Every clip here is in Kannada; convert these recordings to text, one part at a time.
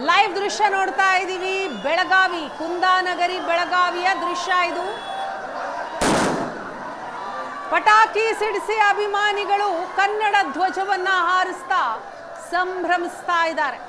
ಲೈವ್ ದೃಶ್ಯ ನೋಡ್ತಾ ಇದ್ದೀವಿ. ಬೆಳಗಾವಿ ಕುಂದಾನಗರಿ ಬೆಳಗಾವಿಯ ದೃಶ್ಯ ಇದು. ಪಟಾಕಿ ಸಿಡಿಸಿ ಅಭಿಮಾನಿಗಳು ಕನ್ನಡ ಧ್ವಜವನ್ನ ಹಾರಿಸ್ತಾ ಸಂಭ್ರಮಿಸ್ತಾ ಇದ್ದಾರೆ.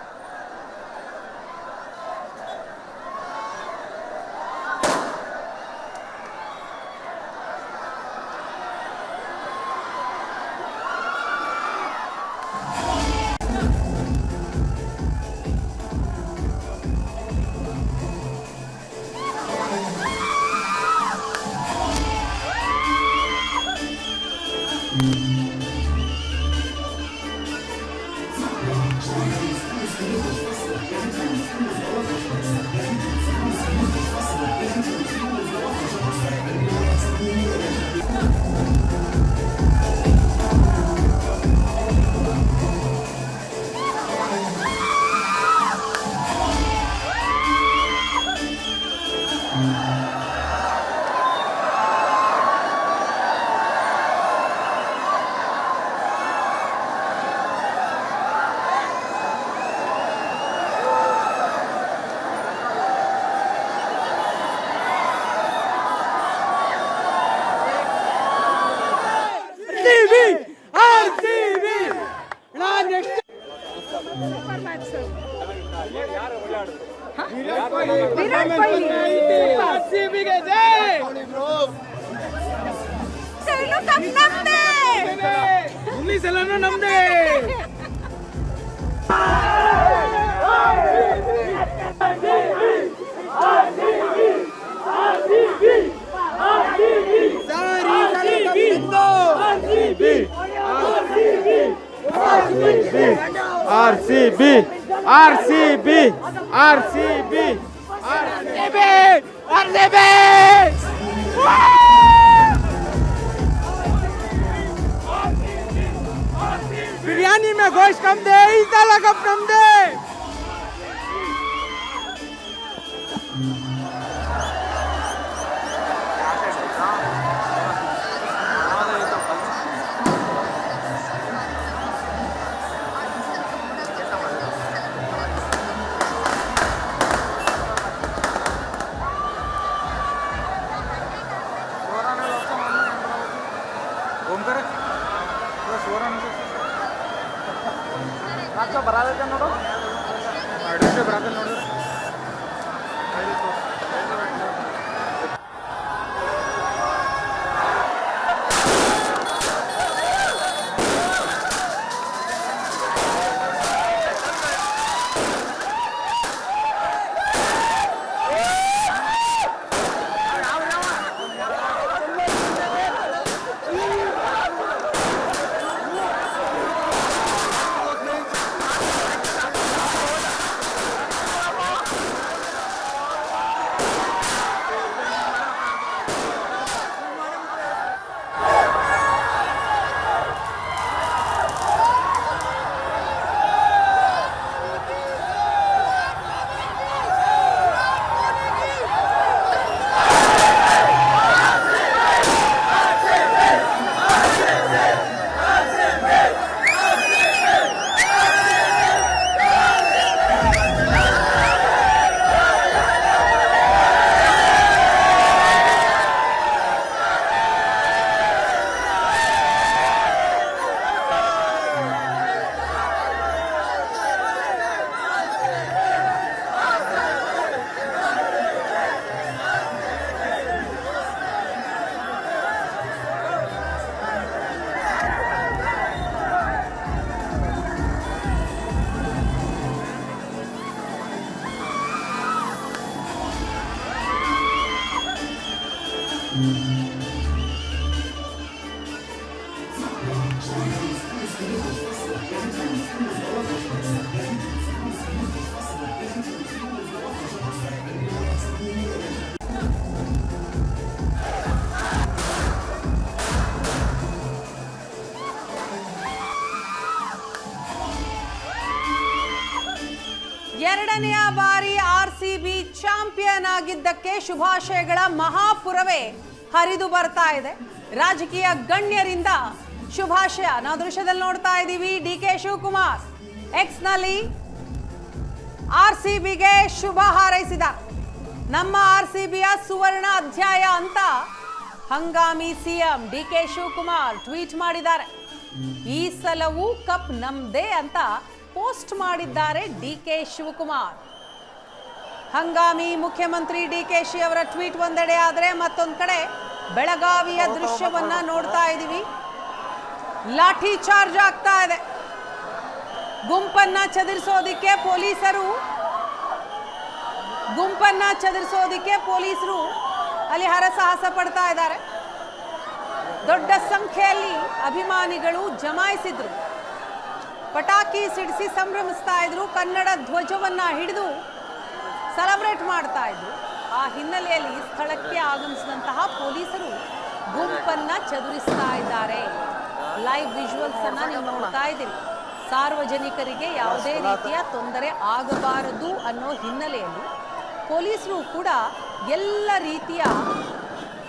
बिरयानी में गोश्त कम दे, इताला कप कम दे। बराबर नोड़ो बराबर नोड़ो ಎರಡನೆಯ ಬಾರಿ ಆರ್ಸಿಬಿ ಚಾಂಪಿಯನ್ ಆಗಿದ್ದಕ್ಕೆ ಶುಭಾಶಯಗಳ ಮಹಾಪುರವೇ ಹರಿದು ಬರ್ತಾ ಇದೆ. ರಾಜಕೀಯ ಗಣ್ಯರಿಂದ ಶುಭಾಶಯ ನಾವು ದೃಶ್ಯದಲ್ಲಿ ನೋಡ್ತಾ ಇದ್ದೀವಿ. ಡಿ ಕೆ ಶಿವಕುಮಾರ್ ಎಕ್ಸ್ ನಲ್ಲಿ RCBಗೆ ಶುಭ ಹಾರೈಸಿದ್ದಾರೆ. ನಮ್ಮ RCBಯ ಸುವರ್ಣ ಅಧ್ಯಾಯ ಅಂತ ಹಂಗಾಮಿ ಸಿಎಂ DK ಶಿವಕುಮಾರ್ ಟ್ವೀಟ್ ಮಾಡಿದ್ದಾರೆ. ಈ ಸಲವೂ ಕಪ್ ನಮ್ದೇ ಅಂತ ಪೋಸ್ಟ್ ಮಾಡಿದ್ದಾರೆ DK ಶಿವಕುಮಾರ್. ಹಂಗಾಮಿ ಮುಖ್ಯಮಂತ್ರಿ DKಶಿ ಅವರ ಟ್ವೀಟ್ ಒಂದೆಡೆ ಆದರೆ ಮತ್ತೊಂದು ಕಡೆ ಬೆಳಗಾವಿಯ ದೃಶ್ಯವನ್ನ ನೋಡ್ತಾ ಇದ್ದೀವಿ. ಲಾಠಿ ಚಾರ್ಜ್ ಆಗ್ತಾ ಇದೆ. ಗುಂಪನ್ನ ಚದುರಿಸೋದಿಕ್ಕೆ ಪೊಲೀಸರು ಅಲ್ಲಿ ಹರಸಾಹಸ ಪಡ್ತಾ ಇದ್ದಾರೆ. ದೊಡ್ಡ ಸಂಖ್ಯೆಯಲ್ಲಿ ಅಭಿಮಾನಿಗಳು ಜಮಾಯಿಸಿದ್ರು. ಪಟಾಕಿ ಸಿಡಿಸಿ ಸಂಭ್ರಮಿಸ್ತಾ ಇದ್ರು. ಕನ್ನಡ ಧ್ವಜವನ್ನ ಹಿಡಿದು ಸೆಲೆಬ್ರೇಟ್ ಮಾಡ್ತಾ ಇದ್ರು. ಆ ಹಿನ್ನೆಲೆಯಲ್ಲಿ ಸ್ಥಳಕ್ಕೆ ಆಗಮಿಸಿದಂತಹ ಪೊಲೀಸರು ಗುಂಪನ್ನ ಚದುರಿಸ್ತಾ ಇದ್ದಾರೆ. ಲೈವ್ ವಿಜುವಲ್ಸ್ ಅನ್ನ ನೀವು ನೋಡ್ತಾ ಇದ್ದೀರಿ. ಸಾರ್ವಜನಿಕರಿಗೆ ಯಾವುದೇ ರೀತಿಯ ತೊಂದರೆ ಆಗಬಾರದು ಅನ್ನೋ ಹಿನ್ನೆಲೆಯಲ್ಲಿ ಪೊಲೀಸರು ಕೂಡ ಎಲ್ಲ ರೀತಿಯ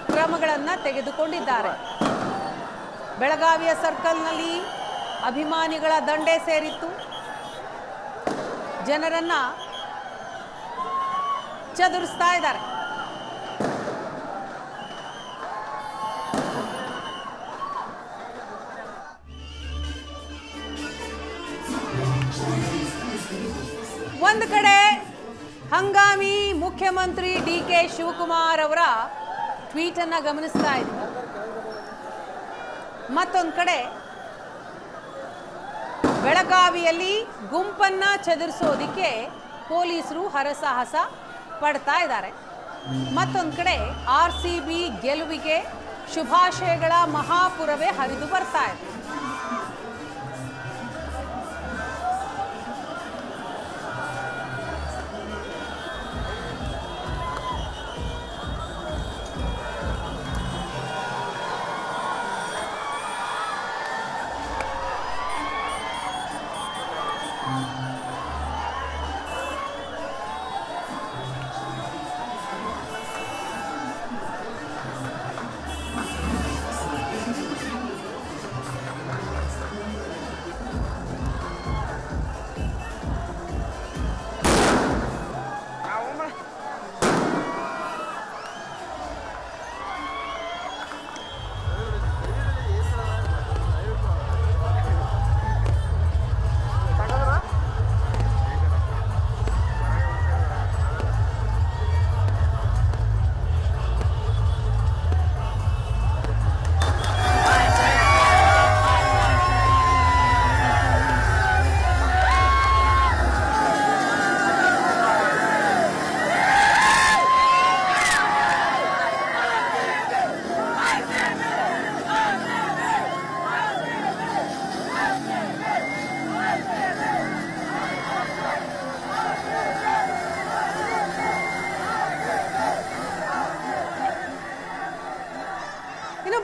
ಕ್ರಮಗಳನ್ನು ತೆಗೆದುಕೊಂಡಿದ್ದಾರೆ. ಬೆಳಗಾವಿಯ ಸರ್ಕಲ್ನಲ್ಲಿ ಅಭಿಮಾನಿಗಳ ದಂಡೆ ಸೇರಿತ್ತು. ಜನರನ್ನ ಚದುರಿಸ್ತಾ ಇದ್ದಾರೆ. ಒಂದು ಕಡೆ ಹಂಗಾಮಿ ಮುಖ್ಯಮಂತ್ರಿ DK ಶಿವಕುಮಾರ್ ಅವರ ಟ್ವೀಟ್ ಅನ್ನ ಗಮನಿಸ್ತಾ ಇದ್ದೀವಿ. ಮತ್ತೊಂದು ಕಡೆ ಬೆಳಗಾವಿಯಲ್ಲಿ ಗುಂಪನ್ನ ಚದುರಿಸೋದಿಕ್ಕೆ ಪೊಲೀಸರು ಹರಸಾಹಸ ಪಡ್ತಾ ಇದ್ದಾರೆ. ಮತ್ತೊಂದು ಕಡೆ RCB ಗೆಲುವಿಗೆ ಶುಭಾಶಯಗಳ ಮಹಾಪುರವೇ ಹರಿದು ಬರ್ತಾ ಇದೆ.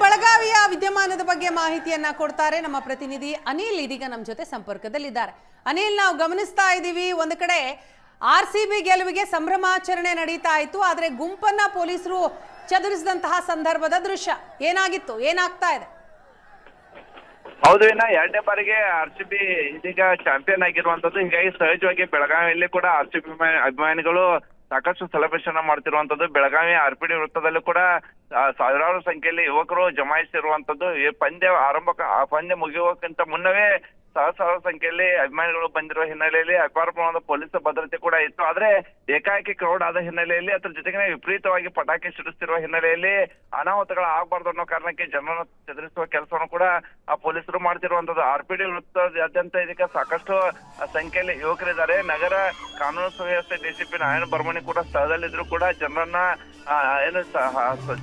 ಬೆಳಗಾವಿಯ ವಿದ್ಯಮಾನದ ಬಗ್ಗೆ ಮಾಹಿತಿಯನ್ನ ಕೊಡ್ತಾರೆ ನಮ್ಮ ಪ್ರತಿನಿಧಿ ಅನಿಲ್. ಇದೀಗ ನಮ್ಮ ಜೊತೆ ಸಂಪರ್ಕದಲ್ಲಿದ್ದಾರೆ. ಅನಿಲ್, ನಾವು ಗಮನಿಸ್ತಾ ಇದ್ದೀವಿ, ಒಂದು ಕಡೆ RCB ಗೆಲುವಿಗೆ ಸಂಭ್ರಮಾಚರಣೆ ನಡೀತಾ ಇತ್ತು, ಆದ್ರೆ ಗುಂಪನ್ನ ಪೊಲೀಸರು ಚದುರಿಸಿದಂತಹ ಸಂದರ್ಭದ ದೃಶ್ಯ ಏನಾಗಿತ್ತು, ಏನಾಗ್ತಾ ಇದೆ? ಹೌದು, ಇನ್ನ ಎರಡನೇ ಬಾರಿಗೆ RCB ಇದೀಗ ಚಾಂಪಿಯನ್ ಆಗಿರುವಂತದ್ದು. ಹೀಗಾಗಿ ಸಹಜವಾಗಿ ಬೆಳಗಾವಿಯಲ್ಲಿ ಕೂಡ RCB ಅಭಿಮಾನಿಗಳು ಸಾಕಷ್ಟು ಸೆಲೆಬ್ರೇಷನ್ ಮಾಡ್ತಿರುವಂತದ್ದು. ಬೆಳಗಾವಿ RPD ವೃತ್ತದಲ್ಲೂ ಕೂಡ ಸಾವಿರಾರು ಸಂಖ್ಯೆಯಲ್ಲಿ ಯುವಕರು ಜಮಾಯಿಸಿರುವಂತದ್ದು. ಈ ಪಂದ್ಯ ಮುಗಿಯುವಕ್ಕಿಂತ ಮುನ್ನವೇ ಸಹಸ್ರಾರು ಸಂಖ್ಯೆಯಲ್ಲಿ ಅಭಿಮಾನಿಗಳು ಬಂದಿರುವ ಹಿನ್ನೆಲೆಯಲ್ಲಿ ಅಪಾರ ಪ್ರಮಾಣದ ಪೊಲೀಸ್ ಭದ್ರತೆ ಕೂಡ ಇತ್ತು. ಆದ್ರೆ ಏಕಾಏಕಿ ಕ್ರೌಡ್ ಆದ ಹಿನ್ನೆಲೆಯಲ್ಲಿ ಅದ್ರ ಜೊತೆಗೆ ವಿಪರೀತವಾಗಿ ಪಟಾಕಿ ಸಿಡಿಸ್ತಿರುವ ಹಿನ್ನೆಲೆಯಲ್ಲಿ ಅನಾಹುತಗಳು ಆಗಬಾರ್ದು ಅನ್ನೋ ಕಾರಣಕ್ಕೆ ಜನರನ್ನು ಚದುರಿಸುವ ಕೆಲಸವನ್ನು ಕೂಡ ಪೊಲೀಸರು ಮಾಡ್ತಿರುವಂತದ್ದು. RPD ವೃತ್ತದಾದ್ಯಂತ ಇದಕ್ಕೆ ಸಾಕಷ್ಟು ಸಂಖ್ಯೆಯಲ್ಲಿ ಯುವಕರಿದ್ದಾರೆ. ನಗರ ಕಾನೂನು ಸುವ್ಯವಸ್ಥೆ DCP ನಾರಾಯಣ ಬರ್ಮಣಿ ಕೂಡ ಸ್ಥಳದಲ್ಲಿದ್ರು ಕೂಡ ಜನರನ್ನ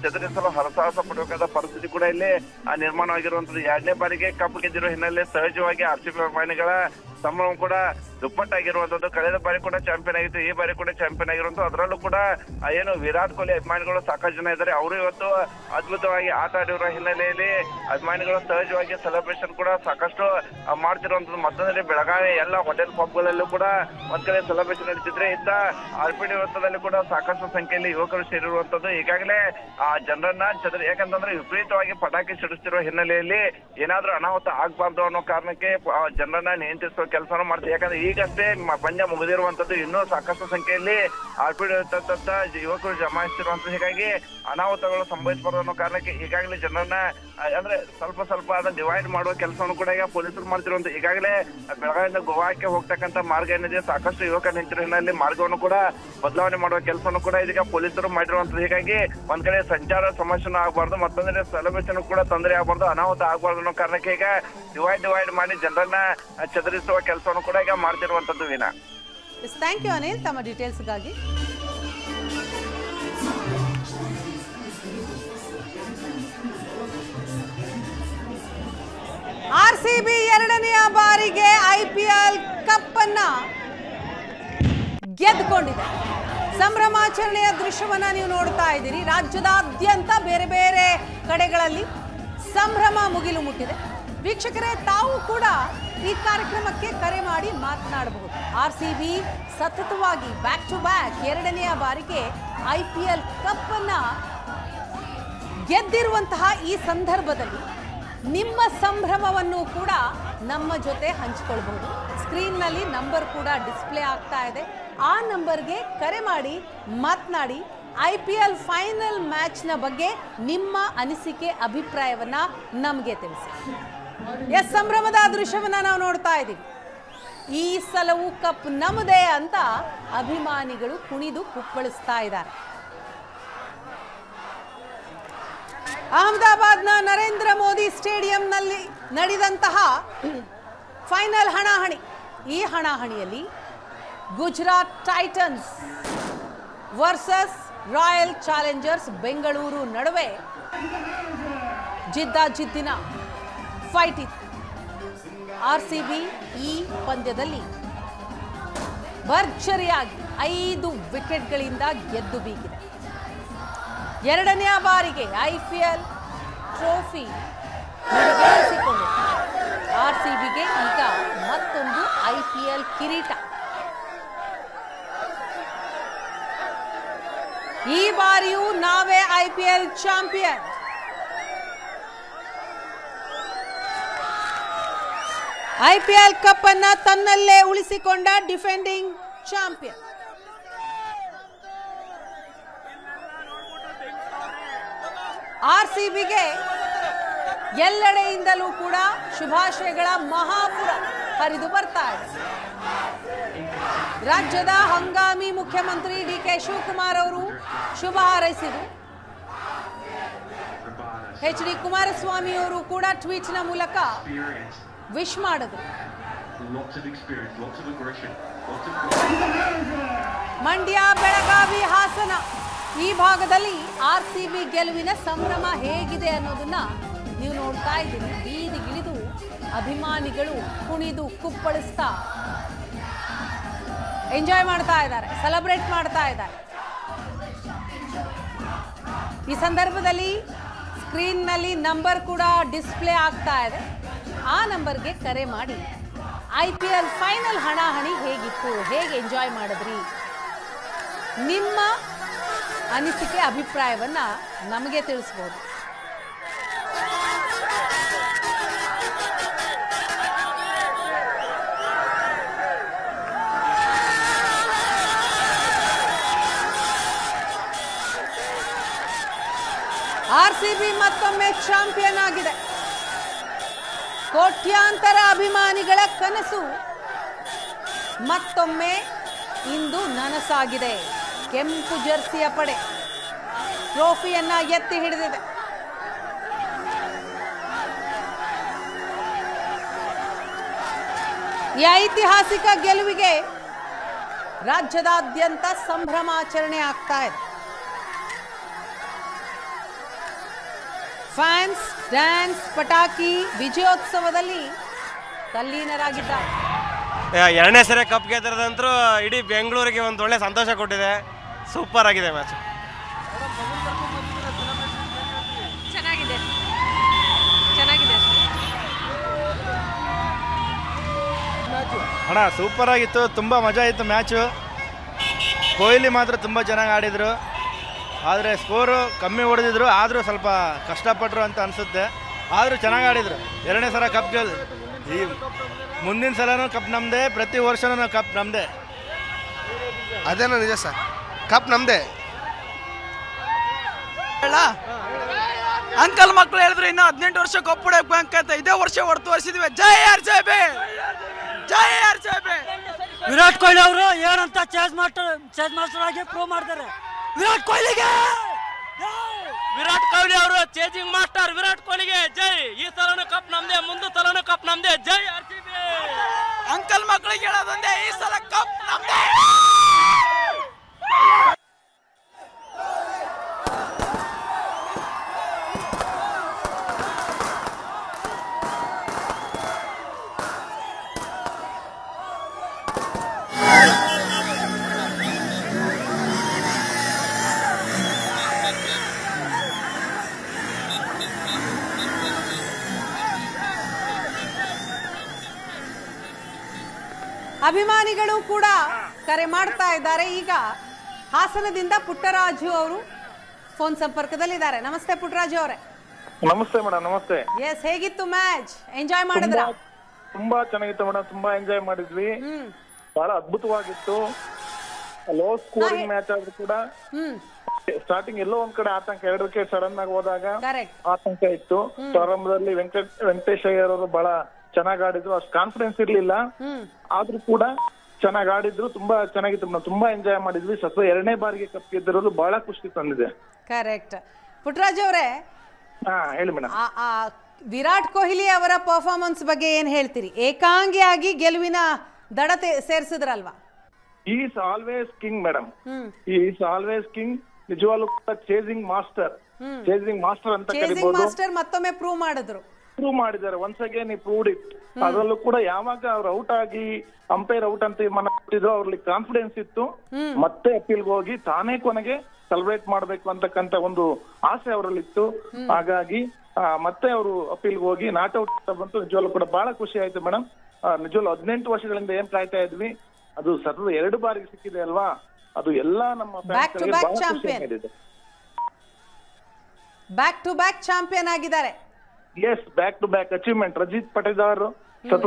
ಚದುರಿಸಲು ಹರಸಾಹಸ ಪಡಬೇಕಾದ ಪರಿಸ್ಥಿತಿ ಕೂಡ ಇಲ್ಲಿ ನಿರ್ಮಾಣವಾಗಿರುವಂತದ್ದು. ಎರಡನೇ ಬಾರಿಗೆ ಕಪ್ ಗೆದ್ದಿರುವ ಹಿನ್ನೆಲೆ ಸಹಜವಾಗಿ RCB ಅಭಿಮಾನಿಗಳ ಸಂಭ್ರಮ ಕೂಡ ದುಪ್ಪಟ್ಟಾಗಿರುವಂತದ್ದು. ಕಳೆದ ಬಾರಿ ಕೂಡ ಚಾಂಪಿಯನ್ ಆಗಿತ್ತು, ಈ ಬಾರಿ ಕೂಡ ಚಾಂಪಿಯನ್ ಆಗಿರುವಂತದ್ದು. ಅದರಲ್ಲೂ ಕೂಡ ಏನು ವಿರಾಟ್ ಕೊಹ್ಲಿ ಅಭಿಮಾನಿಗಳು ಸಾಕಷ್ಟು ಜನ ಇದ್ದಾರೆ. ಅವರು ಇವತ್ತು ಅದ್ಭುತವಾಗಿ ಆಟ ಆಡಿರುವ ಹಿನ್ನೆಲೆಯಲ್ಲಿ ಅಭಿಮಾನಿಗಳು ಸಹಜವಾಗಿ ಸೆಲೆಬ್ರೇಷನ್ ಕೂಡ ಸಾಕಷ್ಟು ಮಾಡ್ತಿರುವಂತದ್ದು. ಮತ್ತೊಂದ್ರೆ ಬೆಳಗಾವಿ ಎಲ್ಲ ಹೋಟೆಲ್ ಪಬ್ಗಳಲ್ಲೂ ಕೂಡ ಒಂದ್ ಕಡೆ ಸೆಲೆಬ್ರೇಷನ್ ನಡೀತಿದ್ರೆ, ಇತ್ತ RPD ವೃತ್ತದಲ್ಲಿ ಕೂಡ ಸಾಕಷ್ಟು ಸಂಖ್ಯೆಯಲ್ಲಿ ಯುವಕರು ಸೇರಿರುವಂತದ್ದು. ಈಗಾಗಲೇ ಆ ಜನರನ್ನ ಯಾಕಂತಂದ್ರೆ ವಿಪರೀತವಾಗಿ ಪಟಾಕಿ ಸಿಡಿಸ್ತಿರುವ ಹಿನ್ನೆಲೆಯಲ್ಲಿ ಏನಾದ್ರೂ ಅನಾಹುತ ಆಗ್ಬಾರ್ದು ಅನ್ನೋ ಕಾರಣಕ್ಕೆ ಜನರನ್ನ ನಿಯಂತ್ರಿಸುವ ಕೆಲಸವನ್ನು ಮಾಡ್ತೀವಿ. ಯಾಕಂದ್ರೆ ಈ ಈಗಷ್ಟೇ ಪಂದ್ಯ ಮುಗಿದಿರುವಂತದ್ದು. ಇನ್ನೂ ಸಾಕಷ್ಟು ಸಂಖ್ಯೆಯಲ್ಲಿ ಆರ್ಪಿಡಿ ಯುವಕರು ಜಮಾಯಿಸಿರುವಂತದ್ದು. ಹೀಗಾಗಿ ಅನಾಹುತಗಳು ಸಂಭವಿಸಬಾರದು ಅನ್ನೋ ಕಾರಣಕ್ಕೆ ಈಗಾಗಲೇ ಜನರನ್ನ ಅಂದ್ರೆ ಸ್ವಲ್ಪ ಅದನ್ನ ಡಿವೈಡ್ ಮಾಡುವ ಕೆಲಸವನ್ನು ಕೂಡ ಈಗ ಪೊಲೀಸರು ಮಾಡ್ತಿರುವಂತ. ಈಗಾಗಲೇ ಬೆಳಗಾವಿಯಿಂದ ಗೋವಾಕ್ಕೆ ಹೋಗ್ತಕ್ಕಂತ ಮಾರ್ಗ ಏನಿದೆ, ಸಾಕಷ್ಟು ಯುವಕರ ನಿಂತಿರೋದ್ರಲ್ಲಿ ಮಾರ್ಗವನ್ನು ಕೂಡ ಬದಲಾವಣೆ ಮಾಡುವ ಕೆಲಸವನ್ನು ಕೂಡ ಇದೀಗ ಪೊಲೀಸರು ಮಾಡಿರುವಂತದ್ದು. ಹೀಗಾಗಿ ಒಂದ್ ಕಡೆ ಸಂಚಾರ ಸಮಸ್ಯೆನೂ ಆಗಬಾರ್ದು, ಮತ್ತೊಂದ್ರೆ ಸೆಲೆಬ್ರೇಷನ್ ಕೂಡ ತೊಂದರೆ ಆಗಬಾರ್ದು, ಅನಾಹುತ ಆಗಬಾರ್ದು ಅನ್ನೋ ಕಾರಣಕ್ಕೆ ಈಗ ಡಿವೈಡ್ ಮಾಡಿ ಜನರನ್ನ ಚದರಿಸುವ ಕೆಲಸವನ್ನು ಕೂಡ ಈಗ ಮಾಡ್ತಿರುವಂತದ್ದು. ವೀಣಾ, ಥ್ಯಾಂಕ್ ಯು ಅನಿಲ್ ತಮ್ಮ ಡೀಟೇಲ್ಸ್ಗಾಗಿ. RCB ಎರಡನೆಯ ಬಾರಿಗೆ IPL ಕಪ್ ಅನ್ನ ಗೆದ್ದುಕೊಂಡಿದೆ. ಸಂಭ್ರಮಾಚರಣೆಯ ದೃಶ್ಯವನ್ನ ನೀವು ನೋಡ್ತಾ ಇದ್ದೀರಿ. ರಾಜ್ಯದಾದ್ಯಂತ ಬೇರೆ ಬೇರೆ ಕಡೆಗಳಲ್ಲಿ ಸಂಭ್ರಮ ಮುಗಿಲು ಮುಟ್ಟಿದೆ. ವೀಕ್ಷಕರೇ, ತಾವು ಕೂಡ ಈ ಕಾರ್ಯಕ್ರಮಕ್ಕೆ ಕರೆ ಮಾಡಿ ಮಾತನಾಡಬಹುದು. RCB ಸತತವಾಗಿ ಬ್ಯಾಕ್ ಟು ಬ್ಯಾಕ್ ಎರಡನೆಯ ಬಾರಿಗೆ IPL ಕಪ್ ಅನ್ನ ಗೆದ್ದಿರುವಂತಹ ಈ ಸಂದರ್ಭದಲ್ಲಿ ನಿಮ್ಮ ಸಂಭ್ರಮವನ್ನು ಕೂಡ ನಮ್ಮ ಜೊತೆ ಹಂಚಿಕೊಳ್ಬಹುದು. ಸ್ಕ್ರೀನ್ನಲ್ಲಿ ನಂಬರ್ ಕೂಡ ಡಿಸ್ಪ್ಲೇ ಆಗ್ತಾ ಇದೆ. ಆ ನಂಬರ್ಗೆ ಕರೆ ಮಾಡಿ ಮಾತನಾಡಿ. IPL ಫೈನಲ್ ಮ್ಯಾಚ್ನ ಬಗ್ಗೆ ನಿಮ್ಮ ಅನಿಸಿಕೆ ಅಭಿಪ್ರಾಯವನ್ನ ನಮಗೆ ತಿಳಿಸಿ. ಸಂಭ್ರಮದ ದೃಶ್ಯವನ್ನ ನಾವು ನೋಡ್ತಾ ಇದ್ದೀವಿ. ಈ ಸಲವೂ ಕಪ್ ನಮ್ಮದೇ ಅಂತ ಅಭಿಮಾನಿಗಳು ಕುಣಿದು ಕುಪ್ಪಳಿಸ್ತಾ ಇದ್ದಾರೆ. ಅಹಮದಾಬಾದ್ನ ನರೇಂದ್ರ ಮೋದಿ ಸ್ಟೇಡಿಯಂನಲ್ಲಿ ನಡೆದಂತಹ ಫೈನಲ್ ಹಣಾಹಣಿ. ಈ ಹಣಾಹಣಿಯಲ್ಲಿ Gujarat Titans versus Royal Challengers Bengaluru ನಡುವೆ ಜಿದ್ದಿನ ಫೈಟ್ ಇತ್ತು. RCB ಈ ಪಂದ್ಯದಲ್ಲಿ ಭರ್ಜರಿಯಾಗಿ 5 ವಿಕೆಟ್ಗಳಿಂದ ಗೆದ್ದು ಬೀಗಿದೆ. ಎರಡನೆಯ ಬಾರಿಗೆ IPL ಟ್ರೋಫಿ ಮುಡಿಗೇರಿಸಿಕೊಂಡಿದೆ. RCBಗೆ ಈಗ ಮತ್ತೊಂದು IPL ಕಿರೀಟ. ಈ ಬಾರಿಯೂ ನಾವೇ IPL ಚಾಂಪಿಯನ್. IPL ಕಪ್ ಅನ್ನ ತನ್ನಲ್ಲೇ ಉಳಿಸಿಕೊಂಡ ಡಿಫೆಂಡಿಂಗ್ ಚಾಂಪಿಯನ್. RCBಗೆ ಎಲ್ಲೆಡೆಯಿಂದಲೂ ಕೂಡ ಶುಭಾಶಯಗಳ ಮಹಾಪುರ ಹರಿದು ಬರ್ತಾ ಇದೆ. ರಾಜ್ಯದ ಹಂಗಾಮಿ ಮುಖ್ಯಮಂತ್ರಿ DK ಶಿವಕುಮಾರ್ ಅವರು ಶುಭ ಹಾರೈಸಿದರು. HD ಕುಮಾರಸ್ವಾಮಿ ಅವರು ಕೂಡ ಟ್ವೀಟ್ನ ಮೂಲಕ ವಿಶ್ ಮಾಡಿದ್ರು. ಮಂಡ್ಯ, ಬೆಳಗಾವಿ, ಹಾಸನ ಈ ಭಾಗದಲ್ಲಿ RCB ಗೆಲುವಿನ ಸಂಭ್ರಮ ಹೇಗಿದೆ ಅನ್ನೋದನ್ನ ನೀವು ನೋಡ್ತಾ ಇದ್ದೀರಿ. ಬೀದಿಗಿಳಿದು ಅಭಿಮಾನಿಗಳು ಕುಣಿದು ಕುಪ್ಪಳಿಸ್ತಾ ಎಂಜಾಯ್ ಮಾಡ್ತಾ ಇದ್ದಾರೆ, ಸೆಲೆಬ್ರೇಟ್ ಮಾಡ್ತಾ ಇದ್ದಾರೆ. ಈ ಸಂದರ್ಭದಲ್ಲಿ ಸ್ಕ್ರೀನ್ನಲ್ಲಿ ನಂಬರ್ ಕೂಡ ಡಿಸ್ಪ್ಲೇ ಆಗ್ತಾ ಇದೆ. ಆ ನಂಬರ್ಗೆ ಕರೆ ಮಾಡಿ IPL ಫೈನಲ್ ಹಣಾಹಣಿ ಹೇಗಿತ್ತು, ಹೇಗೆ ಎಂಜಾಯ್ ಮಾಡಿದ್ರಿ, ನಿಮ್ಮ ಅನಿಸಿಕೆ ಅಭಿಪ್ರಾಯವನ್ನ ನಮಗೆ ತಿಳಿಸಬಹುದು. RCB ಮತ್ತೊಮ್ಮೆ ಚಾಂಪಿಯನ್ ಆಗಿದೆ. ಕೋಟ್ಯಾಂತರ ಅಭಿಮಾನಿಗಳ ಕನಸು ಮತ್ತೊಮ್ಮೆ ಇಂದು ನನಸಾಗಿದೆ. ಕೆಂಪು ಜರ್ಸಿಯ ಪಡೆ ಟ್ರೋಫಿಯನ್ನ ಎತ್ತಿ ಹಿಡಿದಿದೆ. ಈ ಐತಿಹಾಸಿಕ ಗೆಲುವಿಗೆ ರಾಜ್ಯದಾದ್ಯಂತ ಸಂಭ್ರಮಾಚರಣೆ ಆಗ್ತಾ ಇದೆ. ಫ್ಯಾನ್ಸ್ ಡ್ಯಾನ್ಸ್, ಪಟಾಕಿ, ವಿಜಯೋತ್ಸವದಲ್ಲಿ ತಲ್ಲೀನರಾಗಿದ್ದಾರೆ. ಎರಡನೇ ಸರಿ ಕಪ್ ಗೆದ್ದಿರೋದಂತರೂ ಇಡೀ ಬೆಂಗಳೂರಿಗೆ ಒಂದು ಒಳ್ಳೆ ಸಂತೋಷ ಕೊಟ್ಟಿದೆ. ಸೂಪರ್ ಆಗಿದೆ ಮ್ಯಾಚ್. ಚೆನ್ನಾಗಿದೆ. ಅಣ್ಣ ಸೂಪರ್ ಆಗಿತ್ತು, ತುಂಬ ಮಜಾ ಇತ್ತು ಮ್ಯಾಚು. ಕೊಹ್ಲಿ ಮಾತ್ರ ತುಂಬ ಚೆನ್ನಾಗಿ ಆಡಿದರು. ಆದರೆ ಸ್ಕೋರು ಕಮ್ಮಿ ಹೊಡೆದಿದ್ರು, ಆದರೂ ಸ್ವಲ್ಪ ಕಷ್ಟಪಟ್ಟರು ಅಂತ ಅನಿಸುತ್ತೆ. ಆದರೂ ಚೆನ್ನಾಗಿ ಆಡಿದರು. ಎರಡನೇ ಸಲ ಕಪ್ ಮುಂದಿನ ಸಲನೂ ಕಪ್ ನಮ್ಮದೇ, ಪ್ರತಿ ವರ್ಷನೂ ಕಪ್ ನಮ್ಮದೇ. ಅದೇನೋ ನಿಜ ಸರ್, ಕಪ್ ನಮ್ಮದೇ. ಅಂಕಲ್ ಮಕ್ಕಳು ಹೇಳಿದ್ರು ಇನ್ನು 18 ವರ್ಷ ಕಪ್ ಹೊಡೆಯಬೇಕಂತ, ಇದೇ ವರ್ಷ ಹೊರತುವರಿಸಿದ್ವಿ. ಜೈ RCB, ಜೈ RCB. ವಿರಾಟ್ ಕೊಹ್ಲಿ ಅವರು ಏನಂತ ಚೇಸ್ ಮಾಸ್ಟರ್ ಆಗಿ ಪ್ರೂವ್ ಮಾಡ್ತಾರೆ. ವಿರಾಟ್ ಕೊಹ್ಲಿಗೆ, ವಿರಾಟ್ ಕೊಹ್ಲಿ ಅವರು ಚೇಜಿಂಗ್ ಮಾಸ್ಟರ್. ವಿರಾಟ್ ಕೊಹ್ಲಿಗೆ ಜೈ. ಈ ಸಲನು ಕಪ್ ನಮ್ದೇ, ಮುಂದೆ ಸಲನು ಕಪ್ ನಮ್ದೇ. ಜೈ RCB. ಅಂಕಲ್ ಮಕ್ಕಳಿಗೆ ಹೇಳೋದೊಂದೇ, ಈ ಸಲ ಕಪ್ ನಮ್ಮದೇ. ಅಭಿಮಾನಿಗಳು ಕೂಡ ಕರೆ ಮಾಡ್ತಾ ಇದ್ದಾರೆ. ಈಗ ಹಾಸನದಿಂದ ಪುಟ್ಟರಾಜು ಅವರು ಫೋನ್ ಸಂಪರ್ಕದಲ್ಲಿದ್ದಾರೆ. ನಮಸ್ತೆ ಪುಟ್ಟರಾಜು ಅವರೇ. ನಮಸ್ತೆ ಮೇಡಮ್, ನಮಸ್ತೆ. ಎಸ್, ಹೇಗಿತ್ತು ಮ್ಯಾಚ್? ಎಂಜಾಯ್ ಮಾಡಿದ್ರ? ತುಂಬಾ ಚೆನ್ನಾಗಿತ್ತು ಮೇಡಮ್, ತುಂಬಾ ಎಂಜಾಯ್ ಮಾಡಿದ್ವಿ. ಬಹಳ ಅದ್ಭುತವಾಗಿತ್ತು. ಲೋ ಸ್ಕೋರಿಂಗ್ ಮ್ಯಾಚ್ ಆದ್ರೂ ಕೂಡ ಸ್ಟಾರ್ಟಿಂಗ್ ಎಲ್ಲೋ ಒಂದ್ ಕಡೆ ಆತಂಕ, 2 ವಿಕೆಟ್ ಸಡನ್ ಆಗಿ ಹೋದಾಗ ಆತಂಕ ಇತ್ತು. ಪ್ರಾರಂಭದಲ್ಲಿ ವೆಂಕಟೇಶ್ ಅಯ್ಯರ್ ಅವರು ಬಹಳ ಚೆನ್ನಾಗಿ ಆಡಿದ್ರು, ಅಷ್ಟು ಕಾನ್ಫಿಡೆನ್ಸ್ ಇರ್ಲಿಲ್ಲ, ಆದ್ರೂ ಕೂಡ ಚೆನ್ನಾಗಿ ಆಡಿದ್ರು. ತುಂಬಾ ಚೆನ್ನಾಗಿತ್ತು ಮೇಡಮ್, ತುಂಬಾ ಎಂಜಾಯ್ ಮಾಡಿದ್ವಿ. ಸತ 2ನೇ ಬಾರಿಗೆ ಕಪ್ ಗೆದ್ದಿರೋದು ಬಹಳ ಖುಷಿ ತಂದಿದೆ. ಕರೆಕ್ಟ್. ಪುಟ್ಟರಾಜು ಅವರೇ, ಹೇಳಿ ಮೇಡಮ್. ವಿರಾಟ್ ಕೊಹ್ಲಿ ಅವರ ಪರ್ಫಾರ್ಮೆನ್ಸ್ ಬಗ್ಗೆ ಏನ್ ಹೇಳ್ತೀರಿ? ಏಕಾಂಗಿಯಾಗಿ ಗೆಲುವಿನ ದಡ ಸೇರಿಸಿದ್ರಲ್ವಾ? Is always king madam, is always king. ನಿಜವಾಗ್ಲೂ ಚೇಸಿಂಗ್ ಮಾಸ್ಟರ್, ಚೇಸಿಂಗ್ ಮಾಸ್ಟರ್ ಅಂತ ಕರೀಬಹುದು. ಮಾಸ್ಟರ್ ಮತ್ತೊಮ್ಮೆ ಪ್ರೂವ್ ಮಾಡಿದ್ರು, ಪ್ರೂವ್ ಮಾಡಿದ್ದಾರೆ. ಒನ್ಸ್ ಅಗೇನ್ ಈ ಪ್ರೂವ್ಡ್ ಇಟ್. ಅದರಲ್ಲೂ ಕೂಡ ಯಾವಾಗ ಅವ್ರು ಔಟ್ ಆಗಿ ಅಂಪೈರ್ ಔಟ್ ಅಂತ ಮಾಡಿದ್ರು, ಅವ್ರಲ್ಲಿ ಕಾನ್ಫಿಡೆನ್ಸ್ ಇತ್ತು. ಮತ್ತೆ ಅಪೀಲ್ಗೆ ಹೋಗಿ ತಾನೇ ಕೊನೆಗೆ ಸೆಲೆಬ್ರೇಟ್ ಮಾಡ್ಬೇಕು ಅಂತಕ್ಕಂತ ಒಂದು ಆಸೆ ಅವರಲ್ಲಿ ಇತ್ತು. ಹಾಗಾಗಿ ಮತ್ತೆ ಅವರು ಅಪೀಲ್ಗೆ ಹೋಗಿ ನಾಟ್ ಔಟ್ ಬಂತು. ನಿಜವಾಗ್ಲೂ ಕೂಡ ಬಹಳ ಖುಷಿ ಆಯ್ತು ಮೇಡಮ್. ನಿಜವಾಗ್ಲೂ 18 ವರ್ಷಗಳಿಂದ ಏನ್ ಕಾಯ್ತಾ ಇದ್ವಿ, ಅದು ಸತತ 2 ಬಾರಿಗೆ ಸಿಕ್ಕಿದೆ ಅಲ್ವಾ, ಅದು ಎಲ್ಲಾ ನಮ್ಮ ಬ್ಯಾಕ್ ಟು ಬ್ಯಾಕ್ ಚಾಂಪಿಯನ್ ಆಗಿದ್ದಾರೆ. Yes, back to back achievement. Rajat Patidar ಸತತ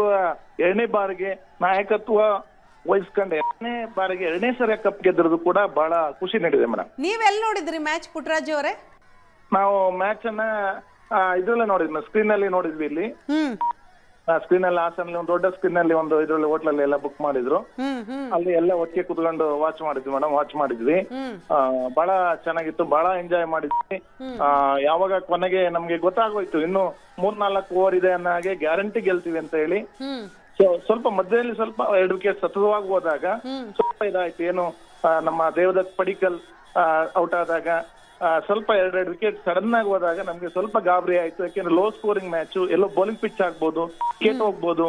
2ನೇ ಬಾರಿಗೆ ನಾಯಕತ್ವ ವಹಿಸ್ಕೊಂಡು 2ನೇ ಬಾರಿಗೆ 2ನೇ ಸರಿ ಕಪ್ ಗೆದ್ದಿರೋದು ಕೂಡ ಬಹಳ ಖುಷಿ ನೀಡಿದೆ ಮೇಡಮ್. ನೀವೆಲ್ಲಿ ನೋಡಿದ್ರಿ ಮ್ಯಾಚ್ ಪುಟ್ಟರಾಜು ಅವರೇ? ನಾವು ಮ್ಯಾಚ್ ಅನ್ನ ಇದ್ರಲ್ಲೇ ನೋಡಿದ್ವಿ, ಸ್ಕ್ರೀನ್ ಅಲ್ಲಿ ನೋಡಿದ್ವಿ. ಇಲ್ಲಿ ಸ್ಕ್ರೀನ್ ಅಲ್ಲಿ ಹಾಸನಲ್ಲಿ ಒಂದು ದೊಡ್ಡ ಸ್ಕ್ರೀನ್ ಅಲ್ಲಿ ಒಂದು ಇದ್ರಲ್ಲಿ ಹೋಟ್ಲಲ್ಲಿ ಎಲ್ಲ ಬುಕ್ ಮಾಡಿದ್ರು, ಅಲ್ಲಿ ಎಲ್ಲ ಒಟ್ಟಿಗೆ ಕುತ್ಕೊಂಡು ವಾಚ್ ಮಾಡಿದ್ವಿ ಮೇಡಮ್. ವಾಚ್ ಮಾಡಿದ್ವಿ, ಬಹಳ ಚೆನ್ನಾಗಿತ್ತು, ಬಹಳ ಎಂಜಾಯ್ ಮಾಡಿದ್ವಿ. ಯಾವಾಗ ಕೊನೆಗೆ ನಮ್ಗೆ ಗೊತ್ತಾಗೋಯ್ತು ಇನ್ನು 3-4 ಓವರ್ ಇದೆ ಅನ್ನೋ ಹಾಗೆ, ಗ್ಯಾರಂಟಿ ಗೆಲ್ತೀವಿ ಅಂತ ಹೇಳಿ. ಸೊ ಸ್ವಲ್ಪ ಮಧ್ಯದಲ್ಲಿ ಸ್ವಲ್ಪ 2 ವಿಕೆಟ್ ಸತತವಾಗಿ ಹೋದಾಗ ಸ್ವಲ್ಪ ಇದಾಯ್ತು. ಏನು ನಮ್ಮ ದೇವದತ್ ಪಡಿಕಲ್ ಔಟ್ ಆದಾಗ ಸ್ವಲ್ಪ 2 ವಿಕೆಟ್ ಸಡನ್ ಆಗಿ ಹೋದಾಗ ನಮ್ಗೆ ಸ್ವಲ್ಪ ಗಾಬರಿ ಆಯ್ತು. ಯಾಕೆಂದ್ರೆ ಲೋ ಸ್ಕೋರಿಂಗ್ ಮ್ಯಾಚ್, ಎಲ್ಲೋ ಬೌಲಿಂಗ್ ಪಿಚ್ ಆಗ್ಬೋದು, ವಿಕೆಟ್ ಹೋಗ್ಬೋದು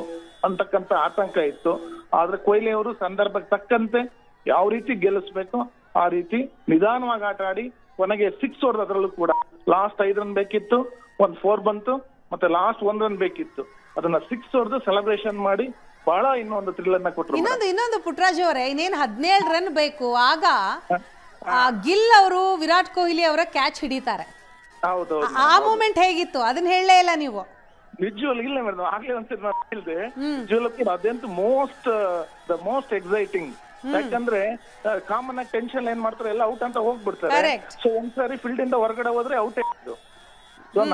ಅಂತಕ್ಕಂತ ಆತಂಕ ಇತ್ತು. ಆದ್ರೆ ಕೊಹ್ಲಿ ಅವರು ಸಂದರ್ಭಕ್ಕೆ ತಕ್ಕಂತೆ ಯಾವ ರೀತಿ ಗೆಲ್ಲಿಸ್ಬೇಕು ಆ ರೀತಿ ನಿಧಾನವಾಗಿ ಆಟ ಆಡಿ ಕೊನೆಗೆ 6 ಹೊಡೆದು. ಅದರಲ್ಲೂ ಕೂಡ ಲಾಸ್ಟ್ 5 ರನ್ ಬೇಕಿತ್ತು, 1 4 ಬಂತು, ಮತ್ತೆ ಲಾಸ್ಟ್ 1 ರನ್ ಬೇಕಿತ್ತು. ಅದನ್ನ 6 ಹೊಡೆದು ಸೆಲೆಬ್ರೇಷನ್ ಮಾಡಿ ಬಹಳ ಇನ್ನೊಂದು ಥ್ರಿಲ್ ಅನ್ನ ಕೊಟ್ಟರು. ಇನ್ನೊಂದು ಪುಟ್ಟರಾಜು ಅವರೇ, ಇನ್ನೇನು 17 ರನ್ ಬೇಕು. ಆಗ ಗಿಲ್ ಅವರು ವಿರಾಟ್ ಕೊಹ್ಲಿ ಅವರ ಕ್ಯಾಚ್ ಹಿಡಿತಾರೆ. ಹೌದು, ಆ ಮೂಮೆಂಟ್ ಹೇಗಿತ್ತು? ಅದನ್ನ ಹೇಳಲೇ ಇಲ್ಲ ನೀವು. ವಿಜುವಲ್ ಇಲ್ಲ ಮೇಡಮ್, ಆಗ್ಲೇ ಒಂದ್ಸರಿ ನಾನು ಹೇಳಿದೆ. ವಿಜುವಲ್ ಕೂಡ ಅದಂತೂ ದ ಮೋಸ್ಟ್ ಎಕ್ಸೈಟಿಂಗ್. ಯಾಕಂದ್ರೆ ಕಾಮನ್ ಆಗಿ ಟೆನ್ಷನ್ ಏನ್ ಮಾಡ್ತಾರೆ, ಎಲ್ಲ ಔಟ್ ಅಂತ ಹೋಗ್ಬಿಡ್ತಾರೆ. ಸೊ ಒಂದ್ಸರಿ ಫೀಲ್ಡ್ ಇಂದ ಹೊರಗಡೆ ಹೋದ್ರೆ ಔಟ್ ಆಗಿದ್ದು,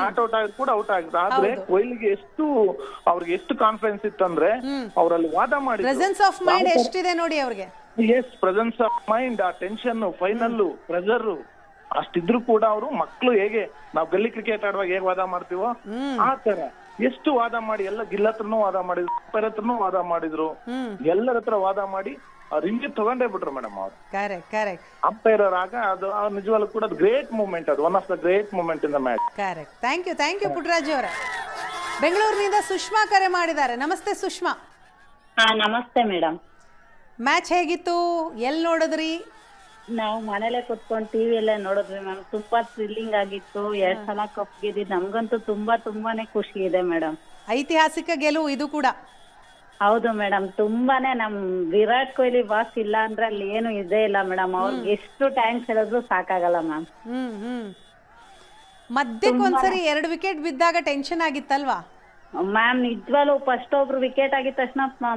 ನಾಟ್ ಔಟ್ ಆಗಿ ಕೂಡ ಔಟ್ ಆಗಿದ್ದು. ಆದ್ರೆ ಕೊಹ್ಲಿಗೆ ಅವ್ರಿಗೆ ಎಷ್ಟು ಕಾನ್ಫಿಡೆನ್ಸ್ ಇತ್ತಂದ್ರೆ ಅವರಲ್ಲಿ ವಾದ ಮಾಡಿ, ಪ್ರೆಸೆನ್ಸ್ ಆಫ್ ಮೈಂಡ್ ಎಷ್ಟಿದೆ ನೋಡಿ ಅವ್ರಿಗೆ. ಎಸ್, ಪ್ರೆಸೆನ್ಸ್ ಆಫ್ ಮೈಂಡ್, ಆ ಟೆನ್ಷನ್, ಫೈನಲ್ ಪ್ರೆಷರ್ ಅಷ್ಟಿದ್ರು ಕೂಡ ಅವರು ಮಕ್ಕಳು ಹೇಗೆ ನಾವು ಗಲ್ಲಿ ಕ್ರಿಕೆಟ್ ಆಡುವಾಗ ಹೇಗೆ ವಾದ ಮಾಡ್ತೀವೋ ಆ ತರ ಎಷ್ಟು ವಾದ ಮಾಡಿ, ಎಲ್ಲ ಗಿಲ್ ಹತ್ರನೂ ವಾದ ಮಾಡಿದ್ರು, ಅಂಪೈರ್ ಹತ್ರನೂ ವಾದ ಮಾಡಿದ್ರು, ಎಲ್ಲರ ಹತ್ರ ವಾದ ಮಾಡಿ ರಿಂಗ್ ತಗೊಂಡೇ ಬಿಟ್ರು ಮೇಡಮ್ ಅವರು. ಕರೆಕ್ಟ್. ಅಂಪೈರ್ ಆಗ ಅದು ನಿಜವಾಗ್ಲೂ ಕೂಡ ಗ್ರೇಟ್ ಮೂಮೆಂಟ್, ಅದು one of the great moment in the match. Correct. Thank you Puttaraju ಅವರೇ. ಬೆಂಗಳೂರಿನಿಂದ ಸುಷ್ಮಾ ಕರೆ ಮಾಡಿದ್ದಾರೆ. ನಮಸ್ತೆ ಸುಷ್ಮಾ. ನಮಸ್ತೆ ಮೇಡಮ್. ಮ್ಯಾಚ್ ಹೇಗಿತ್ತು? ಎಲ್ಲಿ ನೋಡಿದ್ರಿ? ನಾವು ಮನೇಲೆ ಕುತ್ಕೊಂಡು ಟಿವಿಯಲ್ಲೇ ನೋಡಿದ್ವಿ ಮ್ಯಾಮ್. ತುಂಬಾ ಥ್ರಿಲ್ಲಿಂಗ್ ಆಗಿತ್ತು. 2 ಸಲ ಕಪ್ ಗೆದ್ದಿದ್ದು ನಮ್ಗಂತೂ ತುಂಬಾನೇ ಖುಷಿ ಇದೆ ಮೇಡಮ್. ಐತಿಹಾಸಿಕ ಗೆಲುವು ಇದು ಕೂಡ. ಹೌದು ಮೇಡಮ್, ತುಂಬಾನೇ. ನಮ್ ವಿರಾಟ್ ಕೊಹ್ಲಿ ಬಾಸ್ ಇಲ್ಲ ಅಂದ್ರೆ ಅಲ್ಲಿ ಏನು ಇದೇ ಇಲ್ಲ ಮೇಡಮ್. ಅವ್ರಿಗೆ ಎಷ್ಟು ಟೈಮ್ಸ್ ಹೇಳಿದ್ರು ಸಾಕಾಗಲ್ಲ ಮ್ಯಾಮ್. ಮಧ್ಯಕ್ಕೆ ಒಂದ್ಸರಿ 2 ವಿಕೆಟ್ ಬಿದ್ದಾಗ ಟೆನ್ಷನ್ ಆಗಿತ್ತಲ್ವಾ? ಮ್ಯಾಮ್ ನಿಜವಾಗ್ಲೂ ಫಸ್ಟ್ ಒಬ್ರು ವಿಕೆಟ್ ಆಗಿದ ತಕ್ಷಣ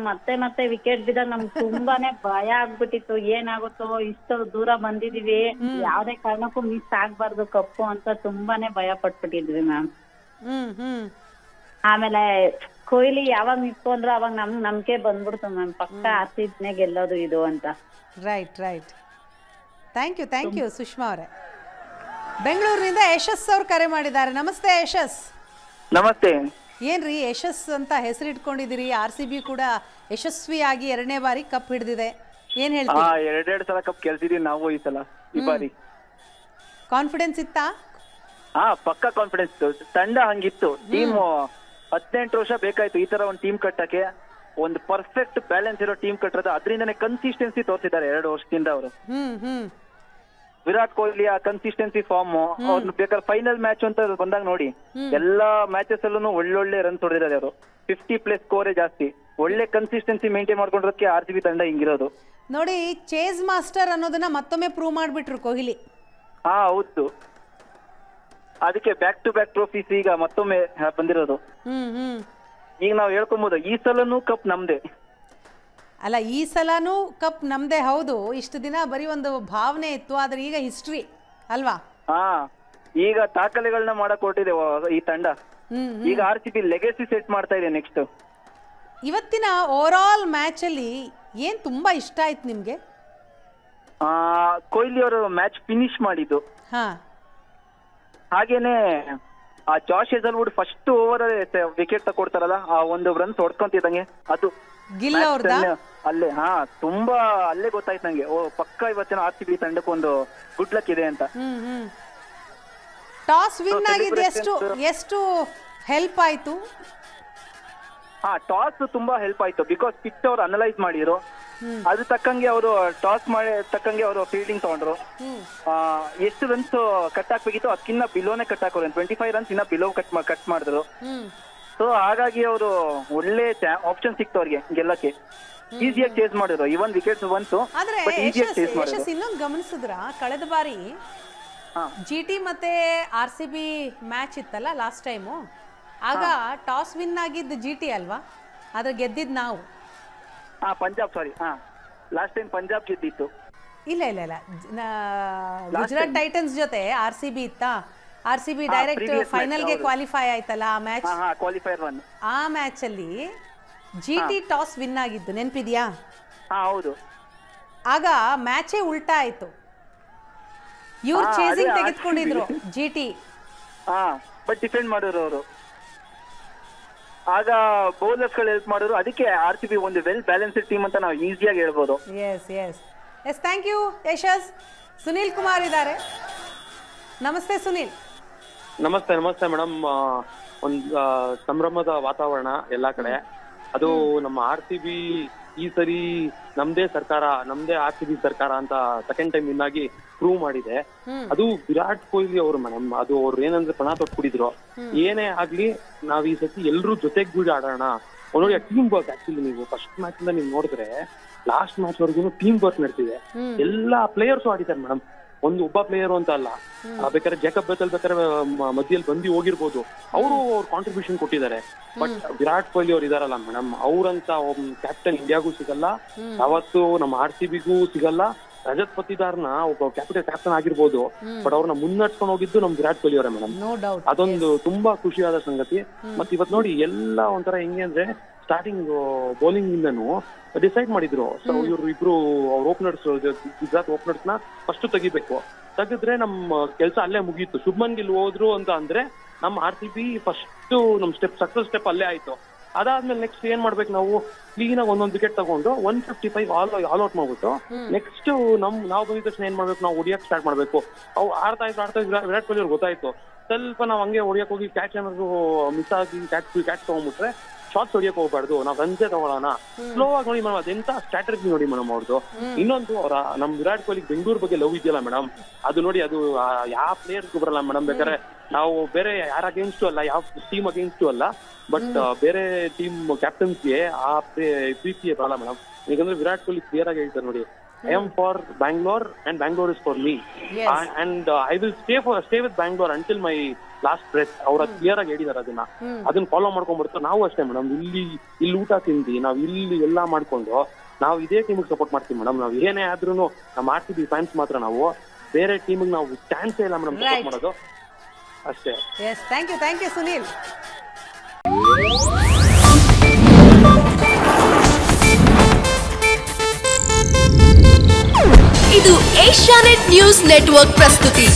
ಮತ್ತೆ ವಿಕೆಟ್ ಬಿದ್ದಾಗ ನಮ್ಗೆ ತುಂಬಾನೇ ಭಯ ಆಗ್ಬಿಟ್ಟಿತ್ತು. ಏನಾಗುತ್ತೋ ಇಷ್ಟು ದೂರ ಬಂದಿದೀವಿ, ಯಾವ್ದೇ ಕಾರಣಕ್ಕೂ ಮಿಸ್ ಆಗ್ಬಾರ್ದು ಕಪ್ಪು ಅಂತ ತುಂಬಾನೇ ಭಯ ಪಟ್ಬಿಟ್ಟಿದ್ವಿ ಮ್ಯಾಮ್. ಆಮೇಲೆ ಕೊಹ್ಲಿ ಯಾವಾಗ ನಿಂತ್ಕೊಂಡ್ರು ಅವಾಗ ನಮ್ಗೆ ಬಂದ್ಬಿಡ್ತು ಮ್ಯಾಮ್, ಪಕ್ಕ RCB ಗೆಲ್ಲೋದು ಇದು ಅಂತ. ರೈಟ್ ಥ್ಯಾಂಕ್ ಯು ಸುಷ್ಮಾ ಅವರೇ. ಬೆಂಗಳೂರಿನಿಂದ ಯಶಸ್ ಅವ್ರು ಕರೆ ಮಾಡಿದ್ದಾರೆ. ನಮಸ್ತೆ ಯಶಸ್. ನಮಸ್ತೆ. ಏನ್ರಿ ಯಶಸ್ ಅಂತ ಹೆಸರಿಟ್ಕೊಂಡಿದ್ದೀರಿ? RCB ಕೂಡ ಯಶಸ್ವಿಯಾಗಿ 2ನೇ ಬಾರಿ ಕಪ್ ಹಿಡಿದಿದೆ, ಏನ್ ಹೇಳ್ತೀರಾ? ಎರಡೆರಡು ಸಲ ಕಪ್ ಗೆಲ್ತಿದೀವಿ ನಾವು ಈ ಸಲ, ಈ ಬಾರಿ. ಕಾನ್ಫಿಡೆನ್ಸ್ ಇತ್ತಾ? ಪಕ್ಕ ಕಾನ್ಫಿಡೆನ್ಸ್. ತಂಡ ಹಂಗಿತ್ತು. ಟೀಮ್ 18 ವರ್ಷ ಬೇಕಾಯ್ತು ಈ ತರ ಒಂದು ಟೀಮ್ ಕಟ್ಟಕ್ಕೆ. ಒಂದು ಪರ್ಫೆಕ್ಟ್ ಬ್ಯಾಲೆನ್ಸ್ ಇರೋ ಟೀಮ್ ಕಟ್ಟறது, ಅದರಿಂದನೇ ಕನ್ಸಿಸ್ಟೆನ್ಸಿ ತೋರಿಸಿದ್ದಾರೆ 2 ವರ್ಷದಿಂದ ಅವರು. ವಿರಾಟ್ ಕೊಹ್ಲಿ ಆ ಕನ್ಸಿಸ್ಟೆನ್ಸಿ ಫಾರ್ಮ್, ಅವ್ರು ಬೇಕಾದ್ರೆ ಫೈನಲ್ ಮ್ಯಾಚ್ ಅಂತ ಬಂದಾಗ ನೋಡಿ, ಎಲ್ಲಾ ಮ್ಯಾಚಸ್ ಅಲ್ಲೂ ಒಳ್ಳೊಳ್ಳೆ ರನ್ ಹೊಡೆದಿದ್ದಾರೆ ಅವರು. 50+ ಸ್ಕೋರೇ ಜಾಸ್ತಿ. ಒಳ್ಳೆ ಕನ್ಸಿಸ್ಟೆನ್ಸಿ ಮೇಂಟೈನ್ ಮಾಡ್ಕೊಂಡಿರೋದಕ್ಕೆ RCB ತಂಡ ಹಿಂಗಿರೋದು ನೋಡಿ. ಚೇಸ್ ಮಾಸ್ಟರ್ ಅನ್ನೋದನ್ನ ಮತ್ತೊಮ್ಮೆ ಪ್ರೂವ್ ಮಾಡ್ಬಿಟ್ರು ಕೊಹ್ಲಿ. ಹೌದು. ಅದಕ್ಕೆ ಬ್ಯಾಕ್ ಟು ಬ್ಯಾಕ್ ಟ್ರೋಫೀಸ್ ಈಗ ಮತ್ತೊಮ್ಮೆ ಬಂದಿರೋದು. ಈಗ ನಾವು ಹೇಳ್ಕೊಬಹುದು ಈ ಸಲನೂ ಕಪ್ ನಮ್ದೇ. ಅಲ್ಲ, ಈ ಸಲನೂ ಕಪ್ ನಮ್ದೇ, ಹೌದು. ಇಷ್ಟು ದಿನ ಬರೀ ಒಂದು ಭಾವನೆ ಇತ್ತು, ಆದ್ರೆ ಈಗ ಹಿಸ್ಟ್ರಿ ಅಲ್ವಾ? ಈಗ ದಾಖಲೆಗಳನ್ನ ಮಾಡಕ್ ಹೊರಟಿದೆ ಈ ತಂಡ. ಈಗ RCB ಲೆಗೆಸಿ ಸೆಟ್ ಮಾಡ್ತಾ ಇದೆ ನೆಕ್ಸ್ಟ್. ಇವತ್ತಿನ ಓವರ್ ಆಲ್ ಮ್ಯಾಚ್ ಅಲ್ಲಿ ಏನ್ ತುಂಬಾ ಇಷ್ಟ ಆಯ್ತು ನಿಮ್ಗೆ? ಕೊಹ್ಲಿ ಅವರು ಮ್ಯಾಚ್ ಫಿನಿಶ್ ಮಾಡಿದ್ದು, ಹಾಗೇನೆ ಆ ಜಾಶ್ ಹೇಜಲ್ವುಡ್ ಫಸ್ಟ್ ಓವರ್ ವಿಕೆಟ್ ತಗೊಡ್ತಾರಲ್ಲ, ಆ ಒಂದು ರನ್ಸ್ ಹೊಡ್ಕೊಂತಿದ್ದಂಗೆ ಅದು ಗಿಲ್ ಅವ್ರದಾ? ಅಲ್ಲೇ ತುಂಬಾ ಅಲ್ಲೇ ಗೊತ್ತಾಯ್ತು ನಂಗೆ, ಪಕ್ಕ ಇವತ್ತಿನ RCB ತಂಡಕ್ಕೆ ಒಂದು ಗುಡ್ ಲಕ್ ಇದೆ ಅಂತ. ಟಾಸ್ ವಿನ್ ಆಗಿದ್ದು ಎಷ್ಟು ಹೆಲ್ಪ್ ಆಯ್ತು? ಟಾಸ್ ತುಂಬಾ ಹೆಲ್ಪ್ ಆಯ್ತು. ಬಿಕಾಸ್ ಪಿಚ್ ಅವ್ರು ಅನಲೈಸ್ ಮಾಡಿದ್ರು, ಅದು ತಕ್ಕಂಗೆ ಅವರು ಟಾಸ್ ಮಾಡಿ ತಕ್ಕಂಗೆ ಅವರು ಫೀಲ್ಡಿಂಗ್ ತಗೊಂಡ್ರು. ಎಷ್ಟು ರನ್ಸ್ ಕಟ್ ಹಾಕ್ಬೇಕಿತ್ತು ಅದಕ್ಕಿನ್ನ ಬಿಲೋನೇ ಕಟ್ ಹಾಕೋರು. 25 ರನ್ಸ್ ಇನ್ನ ಬಿಲೋ ಕಟ್ ಮಾಡಿದ್ರು. ಸೊ ಹಾಗಾಗಿ ಅವರು ಒಳ್ಳೆ ಆಪ್ಷನ್ ಸಿಕ್ತು ಅವ್ರಿಗೆ ಗೆಲ್ಲಕ್ಕೆ. ಈಸಿಯಾಗಿ ಚೇಸ್ ಮಾಡಿದ್ರು. ಇವನ್ ವಿಕೆಟ್ಸ್ ಬಂತು, ಆದ್ರೆ ಇನ್ನೊಂದು ಗಮನಿಸಿದ್ರ, ಕಳೆದ ಬಾರಿ GT ಮತ್ತೆ RCB ಮ್ಯಾಚ್ ಇತ್ತಲ್ಲ ಲಾಸ್ಟ್ ಟೈಮು, ಆಗ ಟಾಸ್ ವಿನ್ ಆಗಿದ್ದು GT ಅಲ್ವಾ, ಆದ್ರೆ ಗೆದ್ದಿದ್ ನಾವು. ಪಂಜಾಬ್ ಲಾಸ್ಟ್ ಟೈಮ್ ಪಂಜಾಬ್ ಗೆದ್ದಿತ್ತು. ಇಲ್ಲ ಗುಜರಾತ್ ಟೈಟನ್ಸ್ ಜೊತೆ RCB ಇತ್ತಾ? RCB ಡೈರೆಕ್ಟ್ ಫೈನಲ್ಗೆ ಕ್ವಾಲಿಫೈ ಆಯ್ತಲ್ಲ ಆ ಮ್ಯಾಚ್. ಆ ಮ್ಯಾಚ್ ಅಲ್ಲಿ GT ಟಾಸ್ ವಿನ್ ಆಗಿದ್ದು ನೆನಪಿದ್ಯಾ? ಹೌದು. ಆಗ ಮ್ಯಾಚೇ ಉಲ್ಟಾ ಆಯ್ತು. ಇವ್ರು ಚೇಸಿಂಗ್ ತೆಗೆದುಕೊಂಡಿದ್ರು GT, ಬಟ್ ಡಿಫೆಂಡ್ ಮಾಡಿದ್ರು ಅವರು. ಆಗ ಬೌಲರ್ಸ್ ಗಳು ಹೆಲ್ಪ್ ಮಾಡಿದ್ರು. ಅದಕ್ಕೆ RCB ಒಂದು ವೆಲ್ ಬ್ಯಾಲೆನ್ಸ್ಡ್ ಟೀಮ್ ಅಂತ ನಾವು ಈಸಿಯಾಗಿ ಹೇಳ್ಬೋದು. ಎಸ್ ಥ್ಯಾಂಕ್ ಯು ಯಶಸ್. ಸುನೀಲ್ ಕುಮಾರ್ ಇದ್ದಾರೆ. ನಮಸ್ತೆ ಸುನೀಲ್. ನಮಸ್ತೆ ಮೇಡಮ್. ಒಂದು ಸಂಭ್ರಮದ ವಾತಾವರಣ ಎಲ್ಲಾ ಕಡೆ. ಅದು ನಮ್ಮ RCB ಈ ಸರಿ ನಮ್ದೇ RCB ಸರ್ಕಾರ ಅಂತ ಸೆಕೆಂಡ್ ಟೈಮ್ ವಿನ್ ಆಗಿ ಪ್ರೂವ್ ಮಾಡಿದೆ. ಅದು ವಿರಾಟ್ ಕೊಹ್ಲಿ ಅವರು ಮೇಡಮ್. ಅದು ಅವ್ರು ಏನಂದ್ರೆ ಪಣ ತೊಟ್ಬಿಟ್ಟಿದ್ರು. ಏನೇ ಆಗ್ಲಿ ನಾವ್ ಈ ಸತಿ ಎಲ್ರೂ ಜೊತೆಗೂಡಿ ಆಡೋಣ. ನೋಡಿ ಟೀಮ್ ವರ್ಕ್. ಆಕ್ಚುಲಿ ನೀವು ಫಸ್ಟ್ ಮ್ಯಾಚ್ ಇಂದ ನೀವು ನೋಡಿದ್ರೆ ಲಾಸ್ಟ್ ಮ್ಯಾಚ್ ವರ್ಗು ಟೀಮ್ ವರ್ಕ್ ನಡ್ತಿದೆ. ಎಲ್ಲಾ ಪ್ಲೇಯರ್ಸ್ ಆಡಿದ್ದಾರೆ ಮೇಡಮ್. ಒಬ್ಬ ಪ್ಲೇಯರ್ ಅಂತ ಅಲ್ಲ. ಬೇಕಾದ್ರೆ ಜೇಕಬ್ ಬೆಥೆಲ್ ಬೇಕಾದ್ರೆ ಮಧ್ಯದಲ್ಲಿ ಬಂದು ಹೋಗಿರ್ಬೋದು, ಅವರು ಕಾಂಟ್ರಿಬ್ಯೂಷನ್ ಕೊಟ್ಟಿದ್ದಾರೆ. ಬಟ್ ವಿರಾಟ್ ಕೊಹ್ಲಿ ಅವ್ರು ಇದಾರಲ್ಲ ಮೇಡಮ್, ಅವ್ರಂತ ಕ್ಯಾಪ್ಟನ್ ಇಂಡಿಯಾಗೂ ಸಿಗಲ್ಲ, ಯಾವತ್ತು ನಮ್ಮ RCBಗೂ ಸಿಗಲ್ಲ. ರಜತ್ ಪತಿದಾರ್ನ ಒಬ್ಬ ಕ್ಯಾಪ್ಟನ್ ಆಗಿರ್ಬೋದು, ಬಟ್ ಅವ್ರನ್ನ ಮುನ್ನಡ್ಸ್ಕೊಂಡು ಹೋಗಿದ್ದು ನಮ್ ವಿರಾಟ್ ಕೊಹ್ಲಿ ಅವರೇ ಮೇಡಮ್. ಅದೊಂದು ತುಂಬಾ ಖುಷಿಯಾದ ಸಂಗತಿ. ಮತ್ತೆ ಇವತ್ ನೋಡಿ ಎಲ್ಲ ಒಂಥರ ಹೆಂಗೆ ಅಂದ್ರೆ ಸ್ಟಾರ್ಟಿಂಗ್ ಬೌಲಿಂಗ್ ಇಂದನು ಡಿಸೈಡ್ ಮಾಡಿದ್ರು. ಸೊ ಇವ್ರು ಇಬ್ರು ಅವ್ರ ಓಪನರ್ಸ್, ಗುಜರಾತ್ ಓಪನರ್ಸ್ ನ ಫಸ್ಟ್ ತೆಗಿದ್ರೆ ನಮ್ಮ ಕೆಲಸ ಅಲ್ಲೇ ಮುಗೀತು. ಶುಭ್ಮನ್ ಗಿಲ್ ಹೋದ್ರು ಅಂತ ಅಂದ್ರೆ ನಮ್ಮ RCB ಫಸ್ಟ್ ನಮ್ ಸಕ್ಸಸ್ ಸ್ಟೆಪ್ ಅಲ್ಲೇ ಆಯ್ತು. ಅದಾದ್ಮೇಲೆ ನೆಕ್ಸ್ಟ್ ಏನ್ ಮಾಡ್ಬೇಕು ನಾವು, ಕ್ಲೀನ್ ಆಗಿ ಒಂದೊಂದು ವಿಕೆಟ್ ತಗೊಂಡು 155 ಆಲ್ ಔಟ್ ಮಾಡ್ಬಿಟ್ಟು ನೆಕ್ಸ್ಟ್ ನಾವು ಬಂದಿದ ತಕ್ಷಣ ಏನ್ ಮಾಡ್ಬೇಕು, ನಾವು ಹೊಡಿಯಕ್ ಸ್ಟಾರ್ಟ್ ಮಾಡ್ಬೇಕು. ಅವು ಆಡ್ತಾ ಇದ್ರು ವಿರಾಟ್ ಕೊಹ್ಲಿ ಅವ್ರಿಗೆ ಗೊತ್ತಾಯ್ತು. ಸ್ವಲ್ಪ ನಾವ್ ಹಂಗೆ ಹೊಡಿಯಕ್ ಹೋಗಿ ಕ್ಯಾಚ್ ಏನಾದ್ರು ಮಿಸ್ ಆಗಿ ಕ್ಯಾಚ್ ತಗೊಂಡ್ಬಿಟ್ರೆ ಶಾರ್ಟ್ಸ್ ಹೊಡಿಯಕ್ ಹೋಗ್ಬಾರ್ದು, ನಾವ್ ರನ್ಸೇ ತಗೊಳ್ಳೋಣ. ಸ್ಲೋ ಆಗಿ ನೋಡಿ ಮೇಡಮ್, ಅದೆಂತ ಸ್ಟ್ರಾಟಜಿ ನೋಡಿ ಮೇಡಮ್ ಅವ್ರದ್ದು. ಇನ್ನೊಂದು ನಮ್ ವಿರಾಟ್ ಕೊಹ್ಲಿ ಬೆಂಗಳೂರು ಬಗ್ಗೆ ಲವ್ ಇದೆಯಲ್ಲ ಮೇಡಮ್, ಅದು ನೋಡಿ, ಅದು ಯಾವ ಪ್ಲೇಯರ್ಸ್ಗೂ ಬರಲ್ಲ ಮೇಡಮ್. ಬೇಕಾದ್ರೆ ನಾವು ಬೇರೆ ಯಾರ ಅಗೇನ್ಸ್ಟು ಅಲ್ಲ, ಯಾವ ಟೀಮ್ ಅಗೇನ್ಸ್ಟು ಅಲ್ಲ, ಬಟ್ ಬೇರೆ ಟೀಮ್ ಕ್ಯಾಪ್ಟನ್ಸ್ಗೆ ಆ ಪ್ರೀತಿಯೇ ಬರಲ್ಲ ಮೇಡಮ್. ಯಾಕಂದ್ರೆ ವಿರಾಟ್ ಕೊಹ್ಲಿ ಕ್ಲಿಯರ್ ಆಗಿ ಹೇಳ್ತಾರೆ ನೋಡಿ, I am for Bangalore and Bangalore is for me. Yes. And I will stay with Bangalore until my last breath. ಅವ್ರ ಕ್ಲಿಯರ್ ಆಗಿ ಹೇಳಿದಾರೆ ಅದನ್ನ ಫಾಲೋ ಮಾಡ್ಕೊಂಡ್ಬಿಡ್ತಾರೆ. ನಾವು ಅಷ್ಟೇ ಮೇಡಮ್, ಇಲ್ಲಿ ಊಟ ತಿಂದು ನಾವು ಇಲ್ಲಿ ಎಲ್ಲಾ ಮಾಡ್ಕೊಂಡು ನಾವು ಇದೇ ಟೀಮಿಗೆ ಸಪೋರ್ಟ್ ಮಾಡ್ತೀವಿ ಮೇಡಮ್. ನಾವು ಏನೇ ಆದ್ರೂ ನಮ್ಮ RCB ಫ್ಯಾನ್ಸ್ ಮಾತ್ರ, ನಾವು ಬೇರೆ ಟೀಮಿಗೆ ನಾವು ಚಾನ್ಸೇ ಇಲ್ಲ ಮೇಡಮ್ ಸಪೋರ್ಟ್ ಮಾಡೋದು ಅಷ್ಟೇ. Yes, thank you Sunil. ಇದು ಏಷ್ಯಾನೆಟ್ ನ್ಯೂಸ್ ನೆಟ್ವರ್ಕ್ ಪ್ರಸ್ತುತಿ.